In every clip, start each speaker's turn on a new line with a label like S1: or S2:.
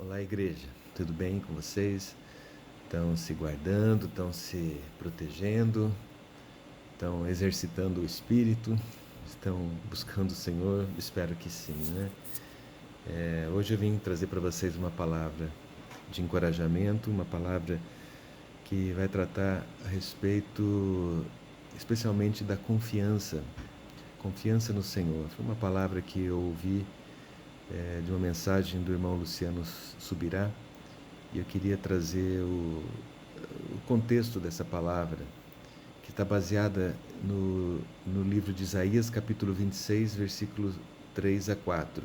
S1: Olá, igreja. Tudo bem com vocês? Estão se guardando, estão se protegendo, estão exercitando o espírito, estão buscando o Senhor? Espero que sim, né? Hoje eu vim trazer para vocês uma palavra de encorajamento, uma palavra que vai tratar a respeito especialmente da confiança no Senhor. Foi uma palavra que eu ouvi de uma mensagem do irmão Luciano Subirá. E eu queria trazer o contexto dessa palavra, que está baseada no livro de Isaías, capítulo 26, versículos 3 a 4,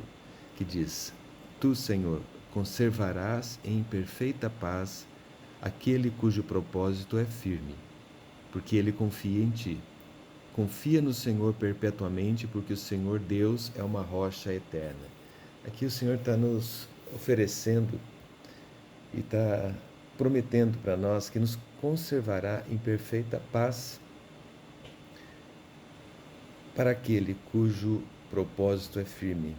S1: que diz: Tu, Senhor, conservarás em perfeita paz aquele cujo propósito é firme, porque ele confia em ti. Confia no Senhor perpetuamente, porque o Senhor Deus é uma rocha eterna. Aqui o Senhor está nos oferecendo e está prometendo para nós que nos conservará em perfeita paz para aquele cujo propósito é firme,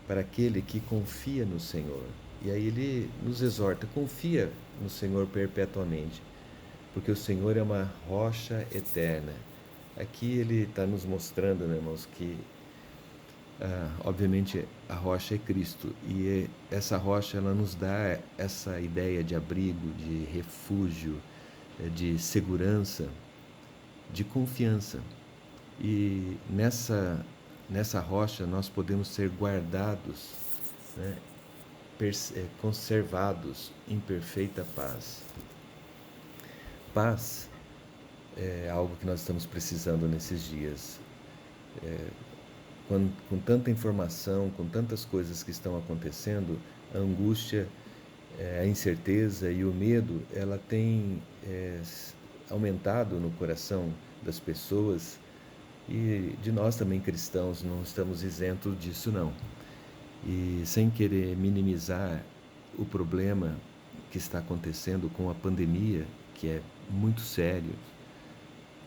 S1: para aquele que confia no Senhor. E aí ele nos exorta: confia no Senhor perpetuamente, porque o Senhor é uma rocha eterna. Aqui ele está nos mostrando, né, irmãos, que obviamente a rocha é Cristo, e essa rocha ela nos dá essa ideia de abrigo, de refúgio, de segurança, de confiança. E nessa rocha nós podemos ser guardados, né, conservados em perfeita paz. Paz é algo que nós estamos precisando nesses dias. Com tanta informação, com tantas coisas que estão acontecendo, a angústia, a incerteza e o medo, ela tem aumentado no coração das pessoas, e de nós também cristãos não estamos isentos disso não. E sem querer minimizar o problema que está acontecendo com a pandemia, que é muito sério,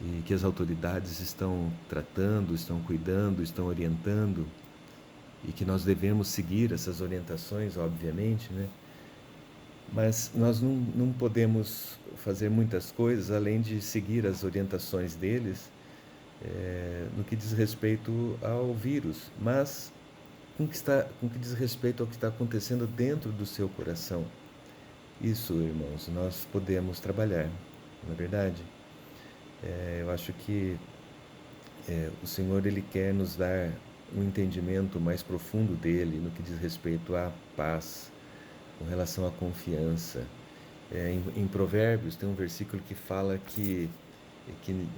S1: e que as autoridades estão tratando, estão cuidando, estão orientando, e que nós devemos seguir essas orientações, obviamente, né? Mas nós não podemos fazer muitas coisas além de seguir as orientações deles, no que diz respeito ao vírus, mas com que diz respeito ao que está acontecendo dentro do seu coração. Isso, irmãos, nós podemos trabalhar, não é verdade? Eu acho que o Senhor ele quer nos dar um entendimento mais profundo dele no que diz respeito à paz, com relação à confiança. Em Provérbios tem um versículo que fala que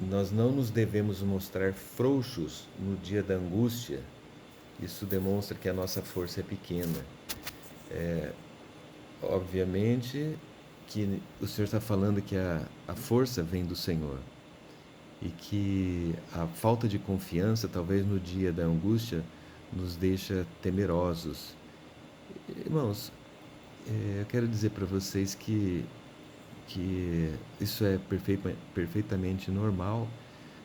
S1: nós não nos devemos mostrar frouxos no dia da angústia. Isso demonstra que a nossa força é pequena. Obviamente que o Senhor está falando que a força vem do Senhor, e que a falta de confiança, talvez no dia da angústia, nos deixa temerosos. Irmãos, eu quero dizer para vocês que isso é perfeitamente normal,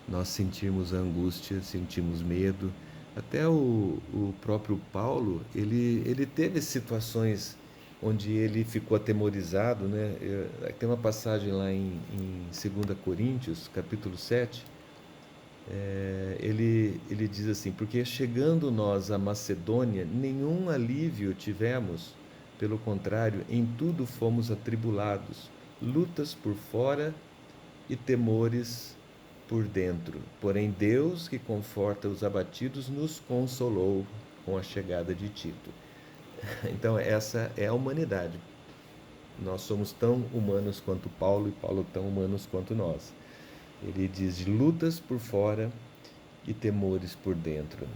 S1: nós sentirmos angústia, sentimos medo. Até o próprio Paulo, ele teve situações onde ele ficou atemorizado, né? Tem uma passagem lá em 2 Coríntios, capítulo 7, ele diz assim: porque chegando nós à Macedônia, nenhum alívio tivemos, pelo contrário, em tudo fomos atribulados, lutas por fora e temores por dentro. Porém, Deus, que conforta os abatidos, nos consolou com a chegada de Tito. Então, essa é a humanidade. Nós somos tão humanos quanto Paulo, e Paulo tão humanos quanto nós. Ele diz de lutas por fora e temores por dentro.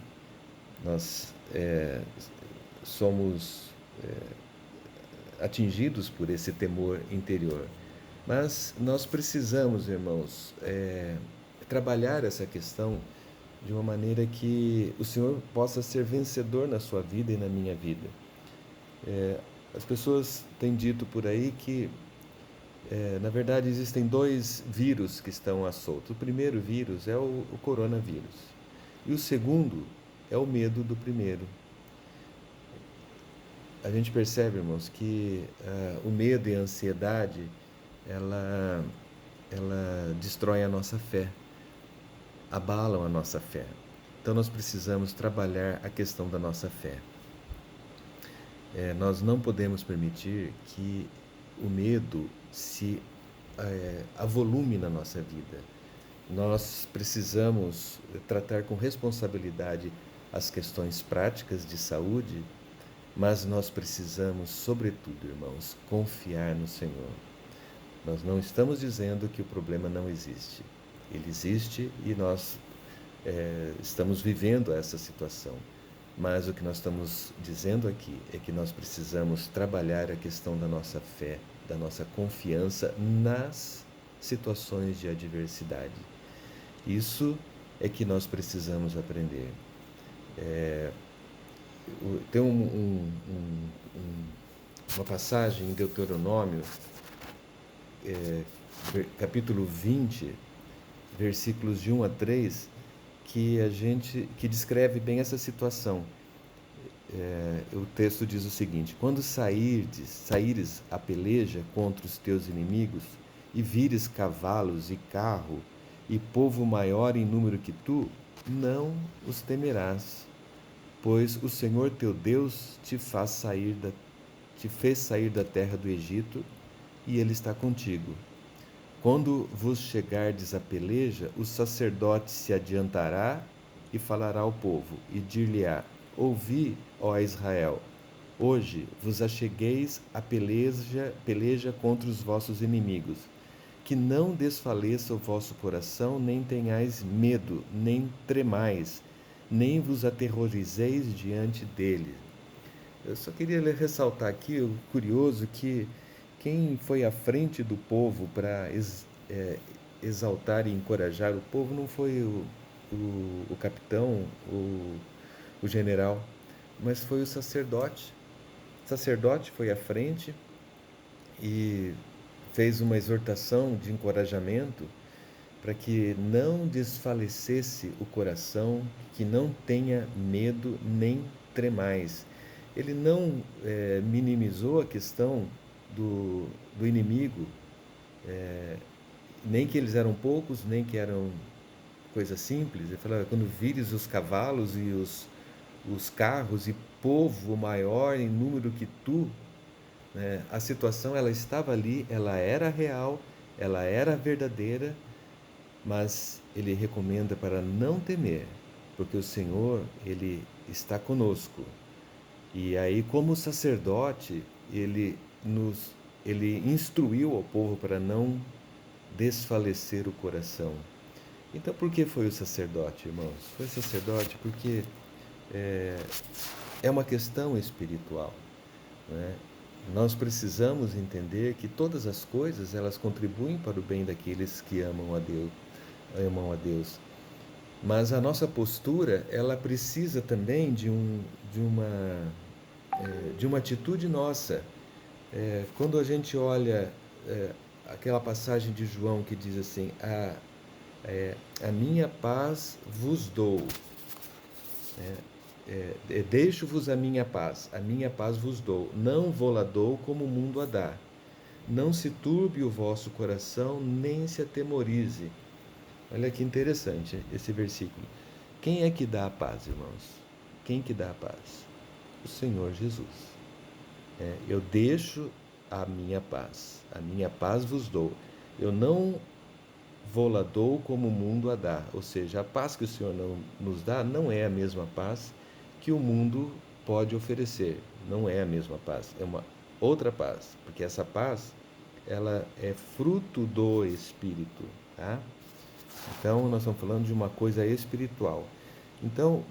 S1: Nós somos atingidos por esse temor interior. Mas nós precisamos, irmãos, trabalhar essa questão de uma maneira que o Senhor possa ser vencedor na sua vida e na minha vida. As pessoas têm dito por aí que, na verdade, existem dois vírus que estão à solta. O primeiro vírus é o coronavírus. E o segundo é o medo do primeiro. a gente percebe, irmãos, que o medo e a ansiedade, ela destrói a nossa fé, abalam a nossa fé. Então nós precisamos trabalhar a questão da nossa fé. Nós não podemos permitir que o medo se avolume na nossa vida. Nós precisamos tratar com responsabilidade as questões práticas de saúde, mas nós precisamos, sobretudo, irmãos, confiar no Senhor. Nós não estamos dizendo que o problema não existe. Ele existe e nós estamos vivendo essa situação. Mas o que nós estamos dizendo aqui é que nós precisamos trabalhar a questão da nossa fé, da nossa confiança nas situações de adversidade. Isso é que nós precisamos aprender. Tem uma passagem em Deuteronômio, capítulo 20, versículos de 1 a 3, que descreve bem essa situação. O texto diz o seguinte: quando saíres a peleja contra os teus inimigos, e vires cavalos e carro, e povo maior em número que tu, não os temerás, pois o Senhor teu Deus te fez sair da terra do Egito, e Ele está contigo. Quando vos chegardes à peleja, o sacerdote se adiantará e falará ao povo, e dir-lhe-á: ouvi, ó Israel, hoje vos achegueis à peleja contra os vossos inimigos. Que não desfaleça o vosso coração, nem tenhais medo, nem tremais, nem vos aterrorizeis diante dele. Eu só queria ressaltar aqui o curioso que quem foi à frente do povo para exaltar e encorajar o povo não foi o capitão, o general, mas foi o sacerdote. O sacerdote foi à frente e fez uma exortação de encorajamento para que não desfalecesse o coração, que não tenha medo nem tremais. Ele não minimizou a questão do inimigo, nem que eles eram poucos, nem que eram coisa simples. Ele falava: quando vires os cavalos e os carros e povo maior em número que tu, né? A situação, ela estava ali, ela era real, ela era verdadeira, mas ele recomenda para não temer, porque o Senhor, ele está conosco. E aí, como sacerdote, ele instruiu ao povo para não desfalecer o coração. Então, por que foi o sacerdote, irmãos? Foi o sacerdote porque é uma questão espiritual, né? Nós precisamos entender que todas as coisas, elas contribuem para o bem daqueles que amam a Deus. Mas a nossa postura, ela precisa também de uma atitude nossa. Quando a gente olha aquela passagem de João que diz assim: a minha paz vos dou, deixo-vos a minha paz vos dou, não vou-la dou como o mundo a dá. Não se turbe o vosso coração, nem se atemorize. Olha que interessante esse versículo. Quem é que dá a paz, irmãos? Quem que dá a paz? O Senhor Jesus. Eu deixo a minha paz vos dou. Eu não vou-la dou como o mundo a dá. Ou seja, a paz que o Senhor nos dá não é a mesma paz que o mundo pode oferecer. Não é a mesma paz, é uma outra paz, porque essa paz, ela é fruto do Espírito, tá? Então, nós estamos falando de uma coisa espiritual. Então,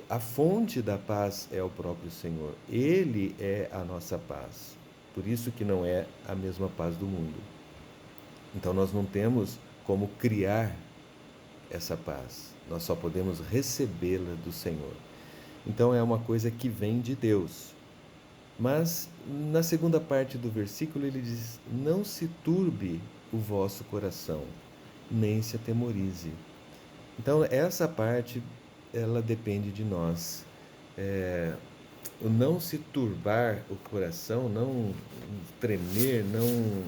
S1: a fonte da paz é o próprio Senhor. Ele é a nossa paz. Por isso que não é a mesma paz do mundo. Então, nós não temos como criar essa paz. Nós só podemos recebê-la do Senhor. Então, é uma coisa que vem de Deus. Mas, na segunda parte do versículo, ele diz: não se turbe o vosso coração, nem se atemorize. Então, essa parte, ela depende de nós. o não se turbar o coração, não tremer, não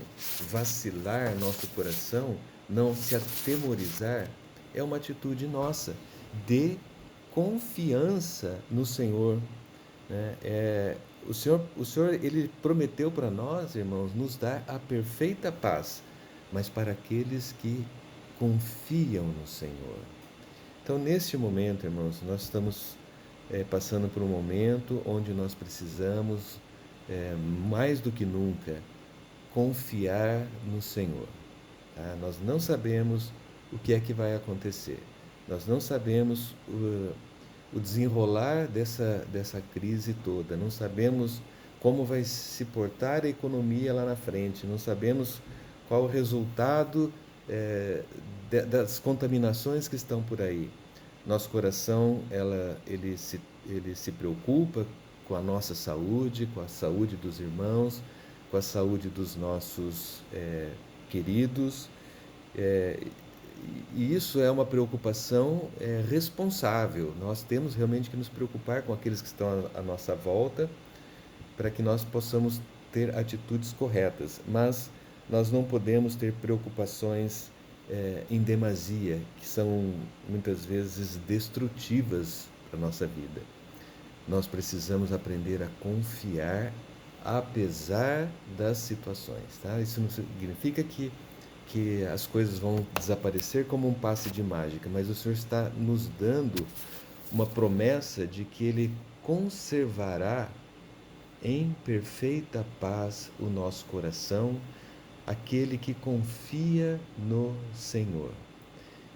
S1: vacilar nosso coração, não se atemorizar, é uma atitude nossa de confiança no Senhor, né? O Senhor, ele prometeu para nós, irmãos, nos dar a perfeita paz, mas para aqueles que confiam no Senhor. Então, neste momento, irmãos, nós estamos passando por um momento onde nós precisamos, mais do que nunca, confiar no Senhor. Tá? Nós não sabemos o que é que vai acontecer. Nós não sabemos o desenrolar dessa crise toda. Não sabemos como vai se portar a economia lá na frente. Não sabemos qual o resultado das contaminações que estão por aí. Nosso coração, ele se preocupa com a nossa saúde, com a saúde dos irmãos, com a saúde dos nossos queridos. É, e isso é uma preocupação responsável. Nós temos realmente que nos preocupar com aqueles que estão à nossa volta, para que nós possamos ter atitudes corretas. Mas nós não podemos ter preocupações em demasia, que são muitas vezes destrutivas para a nossa vida. Nós precisamos aprender a confiar apesar das situações. Tá? Isso não significa que as coisas vão desaparecer como um passe de mágica, mas o Senhor está nos dando uma promessa de que Ele conservará em perfeita paz o nosso coração, aquele que confia no Senhor.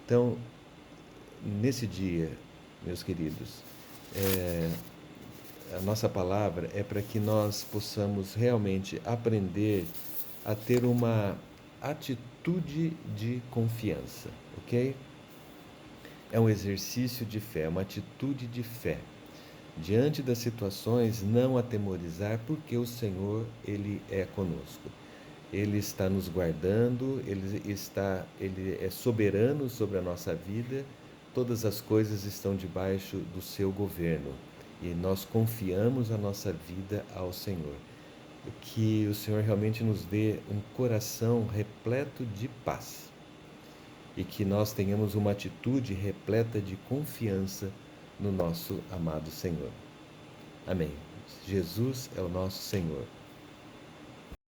S1: Então, nesse dia, meus queridos, a nossa palavra é para que nós possamos realmente aprender a ter uma atitude de confiança, ok? É um exercício de fé, uma atitude de fé. Diante das situações, não atemorizar, porque o Senhor, Ele é conosco. Ele está nos guardando, Ele é soberano sobre a nossa vida, todas as coisas estão debaixo do seu governo e nós confiamos a nossa vida ao Senhor. Que o Senhor realmente nos dê um coração repleto de paz e que nós tenhamos uma atitude repleta de confiança no nosso amado Senhor. Amém. Jesus é o nosso Senhor.